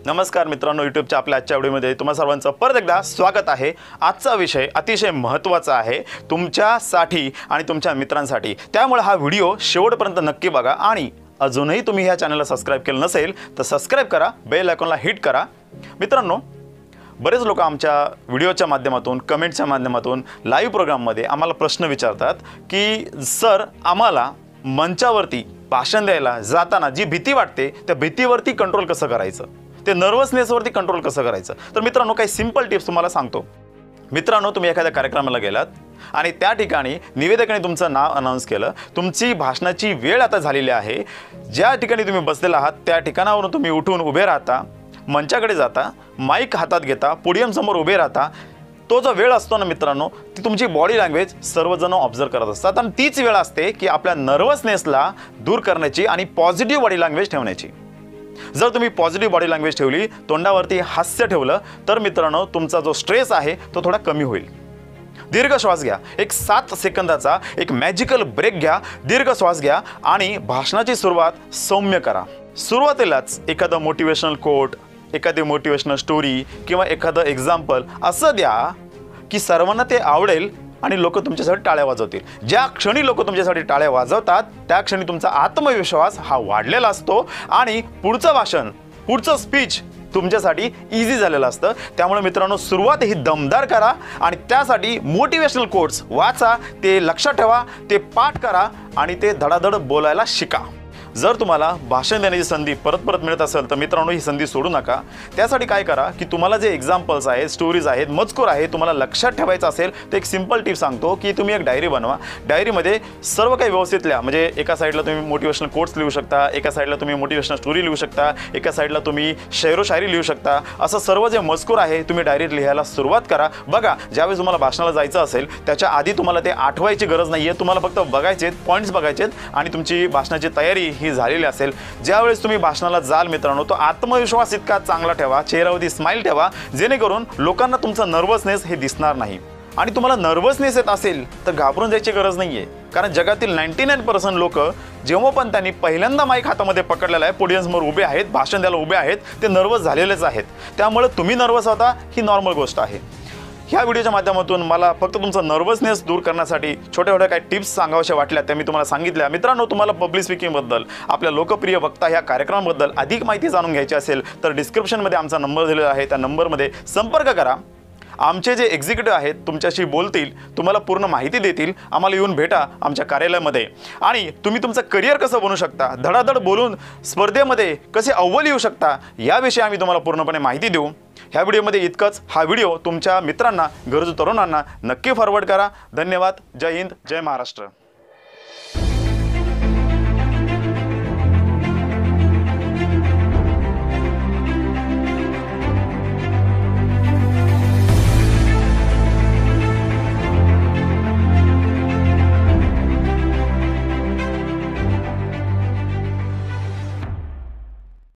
नमस्कार मित्रांनो, यूट्यूबच्या आपल्या आजच्या व्हिडिओमध्ये तुम्हा सर्वांचं परत एकदा स्वागत आहे। आजचा विषय अतिशय महत्त्वाचा आहे तुमच्यासाठी आणि तुमच्या मित्रांसाठी, त्यामुळे हा व्हिडिओ शेवटपर्यंत नक्की बघा। आणि अजूनही तुम्ही ह्या चॅनलला सबस्क्राइब केलं नसेल तर सबस्क्राइब करा, बेल आयकॉनला हिट करा। मित्रांनो, बरेच लोक आमच्या व्हिडिओच्या माध्यमातून, कमेंटच्या माध्यमातून, लाईव्ह प्रोग्राममध्ये आम्हाला प्रश्न विचारतात की सर, आम्हाला मंचावरती भाषण द्यायला जाताना जी भीती वाटते त्या भीतीवरती कंट्रोल कसं करायचं, ते नर्वसनेसवरती कंट्रोल कसं करायचं। तर मित्रांनो, काही सिंपल टिप्स तुम्हाला सांगतो। मित्रांनो, तुम्ही एखाद्या कार्यक्रमाला गेलात आणि त्या ठिकाणी निवेदकाने तुमचं नाव अनाउन्स केलं, तुमची भाषणाची वेळ आता झालेली आहे, ज्या ठिकाणी तुम्ही बसलेला आहात त्या ठिकाणावरून तुम्ही उठून उभे राहता, मंचाकडे जाता, माईक हातात घेता, पोडियम समोर उभे राहता। तो जो वेळ असतो ना मित्रांनो, ती तुमची बॉडी लँग्वेज सर्वजण ऑब्झर्व करत असतात आणि तीच वेळ असते की आपल्या नर्वसनेसला दूर करण्याची आणि पॉझिटिव्ह बॉडी लँग्वेज ठेवण्याची। जर तुम्ही पॉझिटिव्ह बॉडी लँग्वेज ठेवली, तोंडावरती हास्य ठेवलं, तर मित्रांनो तुमचा जो स्ट्रेस आहे तो थोडा कमी होईल। दीर्घ श्वास घ्या, एक 7 सेकंदाचा एक मॅजिकल ब्रेक घ्या, दीर्घ श्वास घ्या आणि भाषणाची सुरुवात सौम्य करा। सुरुवातीलाच एखादं मोटिवेशनल कोट, एखादी मोटिवेशनल स्टोरी किंवा एखादं एक्झाम्पल असं द्या की सर्वांना ते आवडेल आणि लोक तुमच्यासाठी टाळ्या वाजवतील। ज्या क्षणी लोक तुमच्यासाठी टाळ्या वाजवतात त्या क्षणी तुमचा आत्मविश्वास हा वाढलेला असतो आणि पुढचं भाषण, पुढचं स्पीच तुमच्यासाठी इझी झालेलं असतं। त्यामुळे मित्रांनो, सुरुवात ही दमदार करा आणि त्यासाठी मोटिवेशनल कोट्स वाचा, ते लक्षात ठेवा, ते पाठ करा आणि ते धडाधड बोलायला शिका। जर तुम्हाला भाषण देण्याची संधी परत परत मिळत असेल तर मित्रांनो, ही संधी सोडू नका। त्यासाठी काय करा की तुम्हाला जे एक्झाम्पल्स आहेत, स्टोरीज आहेत, मजकूर आहे, तुम्हाला लक्षात ठेवायचं असेल तर एक सिंपल टिप सांगतो की तुम्ही एक डायरी बनवा। डायरीमध्ये सर्व काही व्यवस्थित लिहा, म्हणजे एका साईडला तुम्ही मोटिवेशनल कोट्स लिहू शकता, एका साईडला तुम्ही मोटिवेशनल स्टोरी लिहू शकता, एका साईडला तुम्ही शेरो शायरी लिहू शकता। असं सर्व जे मजकूर आहे तुम्ही डायरीत लिहायला सुरुवात करा। बघा, ज्यावेळेस तुम्हाला भाषणाला जायचं असेल त्याच्या आधी तुम्हाला ते आठवायची गरज नाही आहे, तुम्हाला फक्त बघायचे पॉईंट्स बघायचे आणि तुमची भाषणाची तयारी ही झालेली असेल। ज्यावेळेस तुम्ही भाषणाला जाल मित्रांनो, तो आत्मविश्वास इतका चांगला ठेवा, चेहऱ्यावरती स्माइल ठेवा, जेणेकरून लोकांना तुमचं नर्वसनेस हे दिसणार नाही। आणि तुम्हाला नर्वसनेस येत असेल तर घाबरून जायची गरज नाहीये, कारण जगातील 99% लोक जेव्हा पण त्यांनी पहिल्यांदा माईक हातामध्ये पकडलेला आहे, पोडियमसमोर उभे आहेत, भाषण द्यायला उभे आहेत, ते नर्वस झालेलेच आहेत। त्यामुळे तुम्ही नर्वस होता ही नॉर्मल गोष्ट आहे। ह्या व्हिडिओच्या माध्यमातून मला फक्त तुमचं नर्वसनेस दूर करण्यासाठी छोट्या छोट्या काही टिप्स सांगाव्याशा वाटल्या, त्या मी तुम्हाला सांगितल्या। मित्रांनो, तुम्हाला पब्लिक स्पीकिंगबद्दल, आपल्या लोकप्रिय वक्ता ह्या कार्यक्रमाबद्दल अधिक माहिती जाणून घ्यायची असेल तर डिस्क्रिप्शनमध्ये आमचा नंबर दिलेला आहे, त्या नंबरमध्ये संपर्क करा। आमचे जे एक्झिक्युटिव्ह आहेत तुमच्याशी बोलतील, तुम्हाला पूर्ण माहिती देतील। आम्हाला येऊन भेटा आमच्या कार्यालयामध्ये आणि तुम्ही तुमचं करिअर कसं बनवू शकता, धडाधड बोलून स्पर्धेमध्ये कसे अव्वल येऊ शकता, याविषयी आम्ही तुम्हाला पूर्णपणे माहिती देऊ। ह्या व्हिडिओमध्ये इतकंच। हा व्हिडिओ तुमच्या मित्रांना, गरजू तरुणांना नक्की फॉरवर्ड करा। धन्यवाद। जय हिंद, जय महाराष्ट्र।